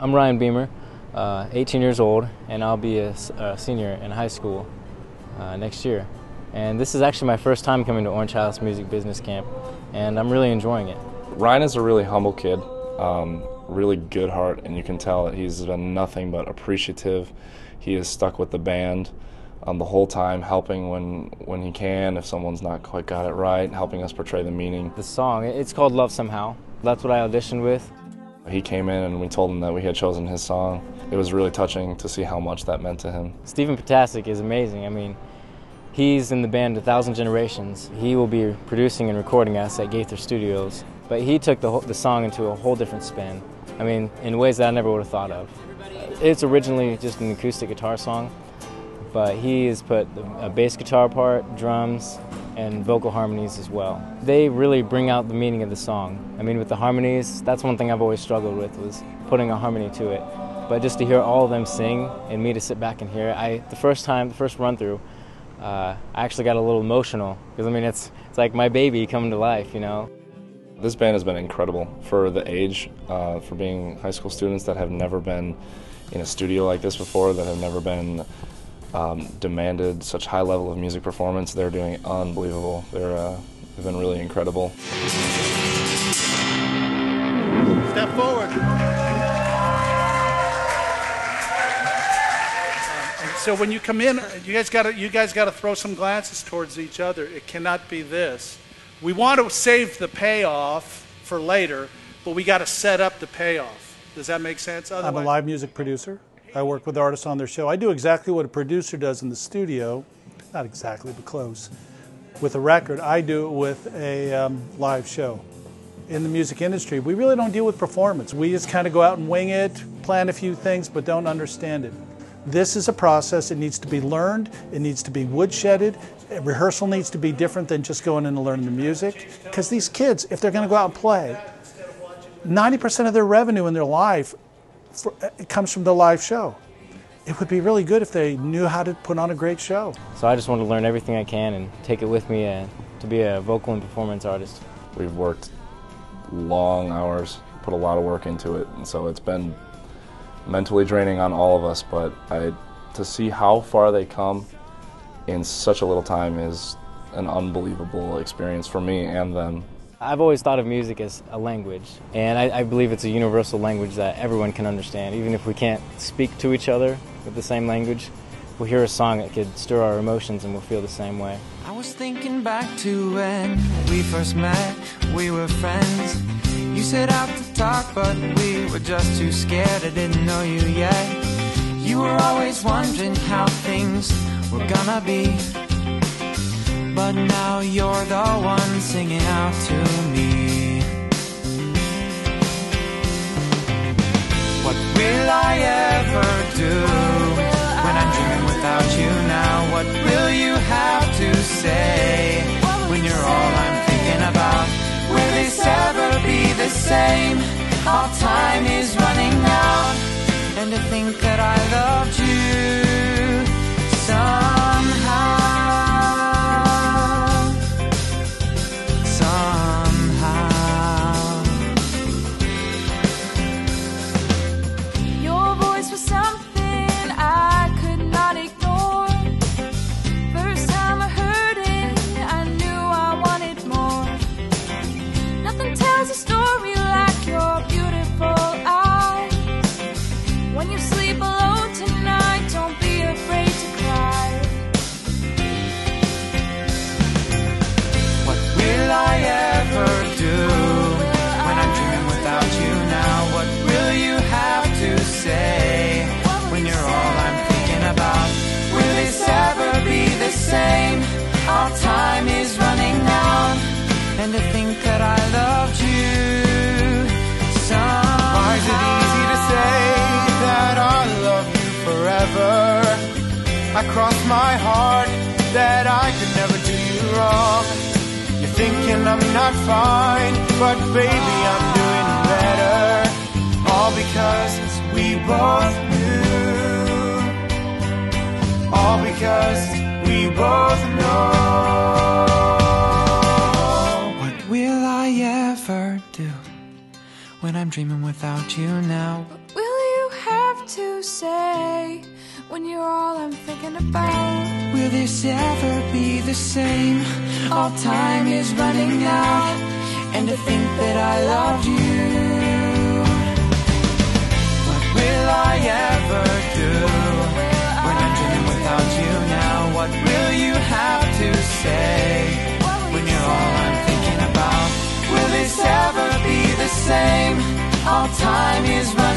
I'm Ryan Beamer, 18 years old, and I'll be a senior in high school next year. And this is actually my first time coming to OrangeHaus Music Business Camp, and I'm really enjoying it. Ryan is a really humble kid, really good heart, and you can tell that he's been nothing but appreciative. He is stuck with the band the whole time, helping when he can, if someone's not quite got it right, helping us portray the meaning. The song, it's called Love Somehow. That's what I auditioned with. He came in and we told him that we had chosen his song. It was really touching to see how much that meant to him. Stephen Potasic is amazing. I mean, he's in the band 1,000 Generations. He will be producing and recording us at Gaither Studios. But he took the song into a whole different spin. I mean, in ways that I never would have thought of. It's originally just an acoustic guitar song, but he has put a bass guitar part, drums, and vocal harmonies as well. They really bring out the meaning of the song. I mean, with the harmonies, that's one thing I've always struggled with, was putting a harmony to it. But just to hear all of them sing and me to sit back and hear it, the first run through, I actually got a little emotional, because I mean, it's like my baby coming to life, you know. This band has been incredible for the age, for being high school students that have never been in a studio like this before, that have never been demanded such high level of music performance. They're doing unbelievable. They've been really incredible. Step forward. So when you come in, you guys got to throw some glances towards each other. It cannot be this. We want to save the payoff for later, but we got to set up the payoff. Does that make sense? Otherwise, I'm a live music producer. I work with artists on their show. I do exactly what a producer does in the studio, not exactly, but close. With a record, I do it with a live show. In the music industry, we really don't deal with performance. We just kind of go out and wing it, plan a few things, but don't understand it. This is a process. It needs to be learned. It needs to be woodshedded. Rehearsal needs to be different than just going in and learning the music. Because these kids, if they're going to go out and play, 90% of their revenue in their life it comes from the live show. It would be really good if they knew how to put on a great show. So I just want to learn everything I can and take it with me to be a vocal and performance artist. We've worked long hours, put a lot of work into it, and so it's been mentally draining on all of us, but to see how far they come in such a little time is an unbelievable experience for me and them. I've always thought of music as a language, and I believe it's a universal language that everyone can understand. Even if we can't speak to each other with the same language, we'll hear a song that could stir our emotions and we'll feel the same way. I was thinking back to when we first met, we were friends. You set out to talk, but we were just too scared. I didn't know you yet. You were always wondering how things were gonna be, but now you're the one singing out to me. What will I ever do when I'm dreaming without you now? What will you have to say when you're all I'm thinking about? Will this ever be the same? All time is running out, and to think that I loved you somehow. Our time is running out, and to think that I loved you somehow. Why is it easy to say that I love you forever? I cross my heart that I could never do you wrong. You're thinking I'm not fine, but baby I'm doing better. All because we both knew. All because we both know. What will I ever do when I'm dreaming without you now? Will you to say when you're all I'm thinking about? Will this ever be the same? All time is running out, and to think that I loved you. What will I ever do when I'm dreaming without you now? What will you have to say when you're all I'm thinking about? Will this ever be the same? All time is running out.